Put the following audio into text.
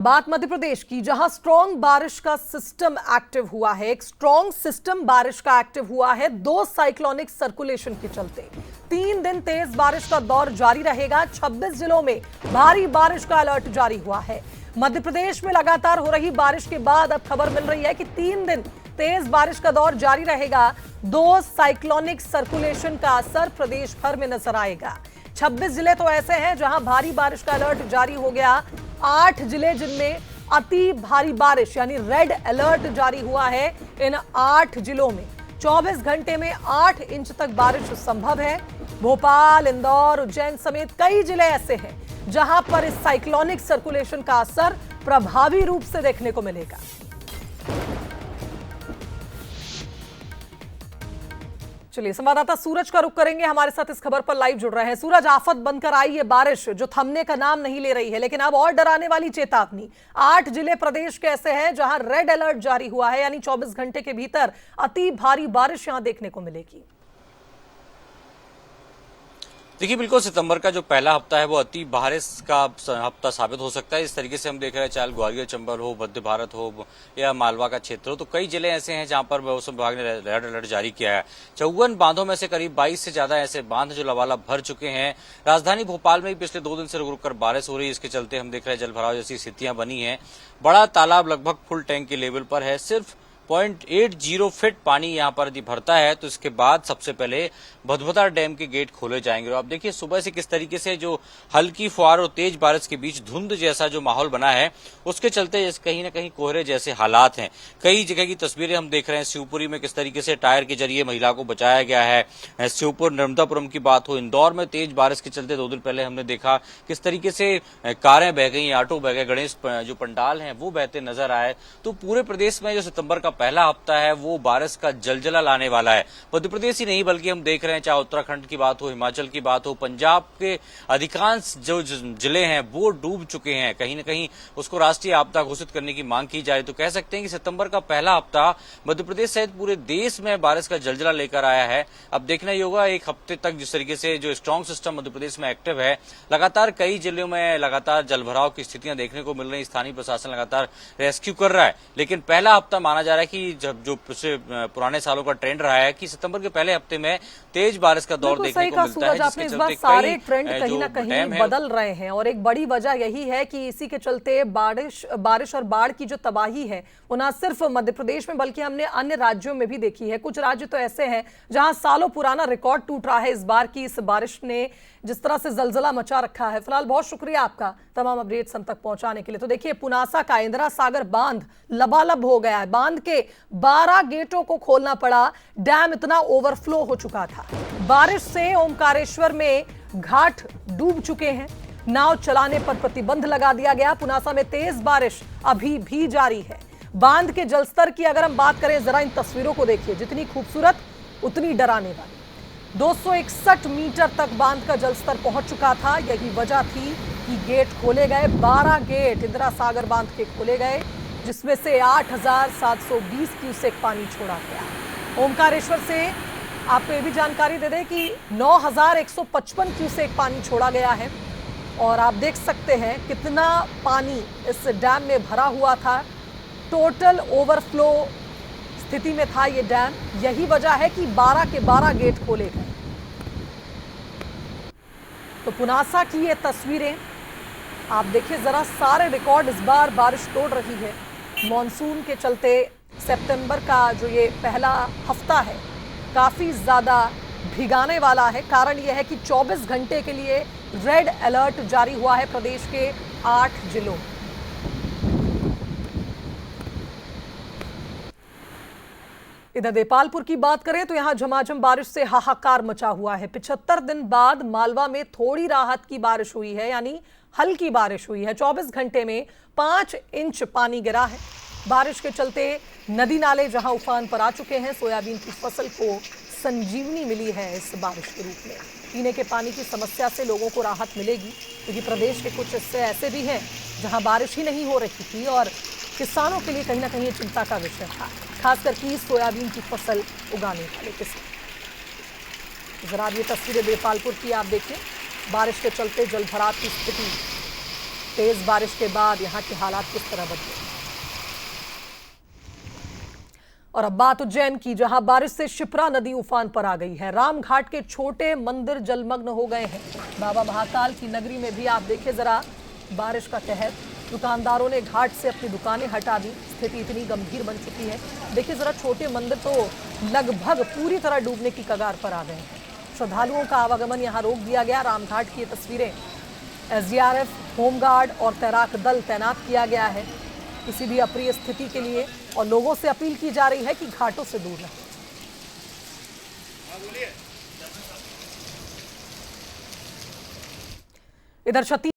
बात मध्य प्रदेश की, जहां स्ट्रॉन्ग बारिश का सिस्टम एक्टिव हुआ है। एक स्ट्रॉन्ग सिस्टम बारिश का एक्टिव हुआ है दो साइक्लोनिक सर्कुलेशन के चलते। 3 दिन तेज बारिश का दौर जारी रहेगा। 26 जिलों में भारी बारिश का अलर्ट जारी हुआ है। मध्य प्रदेश में लगातार हो रही बारिश के बाद अब खबर मिल रही है कि 3 दिन तेज बारिश का दौर जारी रहेगा। दो साइक्लोनिक सर्कुलेशन का असर प्रदेश भर में नजर आएगा। 26 जिले तो ऐसे हैं जहां भारी बारिश का अलर्ट जारी हो गया। 8 जिले जिनमें अति भारी बारिश यानी रेड अलर्ट जारी हुआ है। इन 8 जिलों में 24 घंटे में 8 इंच तक बारिश संभव है। भोपाल, इंदौर, उज्जैन समेत कई जिले ऐसे हैं जहां पर इस साइक्लोनिक सर्कुलेशन का असर प्रभावी रूप से देखने को मिलेगा। चलिए, संवाददाता सूरज का रुख करेंगे, हमारे साथ इस खबर पर लाइव जुड़ रहे हैं। सूरज, आफत बनकर आई ये बारिश जो थमने का नाम नहीं ले रही है, लेकिन अब और डराने वाली चेतावनी। 8 जिले प्रदेश के ऐसे हैं जहां रेड अलर्ट जारी हुआ है, यानी 24 घंटे के भीतर अति भारी बारिश यहां देखने को मिलेगी। देखिए, बिल्कुल सितंबर का जो पहला हफ्ता है वो अति बारिश का हफ्ता साबित हो सकता है। इस तरीके से हम देख रहे हैं, चाहे ग्वालियर, चंबल हो, मध्य भारत हो या मालवा का क्षेत्र हो, तो कई जिले ऐसे हैं जहां पर मौसम विभाग ने रेड अलर्ट जारी किया है। 54 बांधों में से करीब 22 से ज्यादा ऐसे बांध जो लबालब भर चुके हैं। राजधानी भोपाल में पिछले 2 दिन से रुक रुक कर बारिश हो रही है। इसके चलते हम देख रहे हैं जलभराव जैसी स्थितियां बनी है। बड़ा तालाब लगभग फुल टैंक के लेवल पर है। सिर्फ 0.80 फीट पानी यहां पर यदि भरता है तो इसके बाद सबसे पहले भदभदा डैम के गेट खोले जाएंगे। और आप देखिए सुबह से किस तरीके से जो हल्की फुहार और तेज बारिश के बीच धुंध जैसा जो माहौल बना है, उसके चलते कहीं ना कहीं कोहरे जैसे हालात हैं। कई जगह की तस्वीरें हम देख रहे हैं। शिवपुरी में किस तरीके से टायर के जरिए महिला को बचाया गया है। शिवपुर नर्मदापुरम की बात हो, इंदौर में तेज बारिश के चलते 2 दिन पहले हमने देखा किस तरीके से कारें बह गई, ऑटो बह गए, गणेश जो पंडाल हैं वो बहते नजर आए। तो पूरे प्रदेश में जो सितंबर का पहला हफ्ता है वो बारिश का जलजला लाने वाला है। मध्य प्रदेश ही नहीं बल्कि हम देख रहे हैं, चाहे उत्तराखंड की बात हो, हिमाचल की बात हो, पंजाब के अधिकांश जो जिले हैं वो डूब चुके हैं। कहीं न कहीं उसको राष्ट्रीय आपदा घोषित करने की मांग की जाए तो कह सकते हैं कि सितंबर का पहला हफ्ता मध्य प्रदेश सहित पूरे देश में बारिश का जलजला लेकर आया है। अब देखना ही होगा एक हफ्ते तक जिस तरीके से जो स्ट्रॉन्ग सिस्टम मध्य प्रदेश में एक्टिव है, लगातार कई जिलों में लगातार जलभराव की स्थितियां देखने को मिल रही। स्थानीय प्रशासन लगातार रेस्क्यू कर रहा है, लेकिन पहला हफ्ता माना जा रहा है कि जो पिछले पुराने सालों का ट्रेंड रहा है कि सितंबर के पहले हफ्ते में तेज बारिश का दौर देखने को मिलता है। जिसके चलते सारे ट्रेंड कहीं ना कहीं बदल रहे हैं और एक बड़ी वजह यही है कि इसी के चलते बारिश और बाढ़ की जो तबाही है वो न सिर्फ मध्य प्रदेश में बल्कि हमने अन्य राज्यों में भी देखी है। कुछ राज्य तो ऐसे हैं जहां सालों पुराना रिकॉर्ड टूट रहा है। इस बार की इस बारिश ने जिस तरह से जलजला मचा रखा है। फिलहाल बहुत शुक्रिया आपका तमाम अपडेट्स हम तक पहुंचाने के लिए। तो देखिए, पुनासा का इंदिरा सागर बांध लबालब हो गया है। बांध के 12 गेटों को खोलना पड़ा। डैम इतना ओवरफ्लो हो चुका था। बारिश से ओमकारेश्वर में घाट डूब चुके हैं। नाव चलाने पर प्रतिबंध लगा दिया गया। पुनासा में तेज बारिश अभी भी जारी है। बांध के जलस्तर की अगर हम बात करें, जरा इन तस्वीरों को देखिए, जितनी खूबसूरत उतनी डराने वाली। 261 मीटर तक बांध का जलस्तर पहुंच चुका था। यही वजह थी कि गेट खोले गए। 12 गेट इंदिरा सागर बांध के खोले गए, जिसमें से 8,720 क्यूसेक पानी छोड़ा गया। ओमकारेश्वर से आपको ये भी जानकारी दे दें कि 9,155 क्यूसेक पानी छोड़ा गया है। और आप देख सकते हैं कितना पानी इस डैम में भरा हुआ था। टोटल ओवरफ्लो स्थिति में था ये डैम। यही वजह है कि 12 के 12 गेट खोले गए। तो पुनासा की ये तस्वीरें आप देखिए जरा, सारे रिकॉर्ड इस बार बारिश तोड़ रही है। मॉनसून के चलते सितंबर का जो ये पहला हफ्ता है काफी ज्यादा भिगाने वाला है। कारण यह है कि 24 घंटे के लिए रेड अलर्ट जारी हुआ है प्रदेश के 8 जिलों। इधर देपालपुर की बात करें तो यहां झमाझम बारिश से हाहाकार मचा हुआ है। 75 दिन बाद मालवा में थोड़ी राहत की बारिश हुई है, यानी हल्की बारिश हुई है। 24 घंटे में 5 इंच पानी गिरा है। बारिश के चलते नदी नाले जहां उफान पर आ चुके हैं। सोयाबीन की फसल को संजीवनी मिली है इस बारिश के रूप में। पीने के पानी की समस्या से लोगों को राहत मिलेगी, क्योंकि प्रदेश के कुछ हिस्से ऐसे भी हैं जहां बारिश ही नहीं हो रही थी और किसानों के लिए कहीं ना कहीं चिंता का विषय था, खासकर की सोयाबीन की फसल उगाने वाले किसान। जरा ये तस्वीरें देपालपुर की आप देखें। बारिश के चलते जलभराव की स्थिति तेज बारिश के बाद यहाँ के हालात किस तरह बदले। और अब बात उज्जैन की, जहां बारिश से शिप्रा नदी उफान पर आ गई है। रामघाट के छोटे मंदिर जलमग्न हो गए हैं। बाबा महाकाल की नगरी में भी आप देखिए जरा बारिश का कहर। दुकानदारों ने घाट से अपनी दुकानें हटा दी। स्थिति इतनी गंभीर बन चुकी है, देखिए जरा छोटे मंदिर तो लगभग पूरी तरह डूबने की कगार पर आ गए हैं। श्रद्धालुओं का आवागमन यहाँ रोक दिया गया। रामघाट की ये तस्वीरें। SDRF, होमगार्ड और तैराक दल तैनात किया गया है किसी भी अप्रिय स्थिति के लिए, और लोगों से अपील की जा रही है कि घाटों से दूर रहें। इधर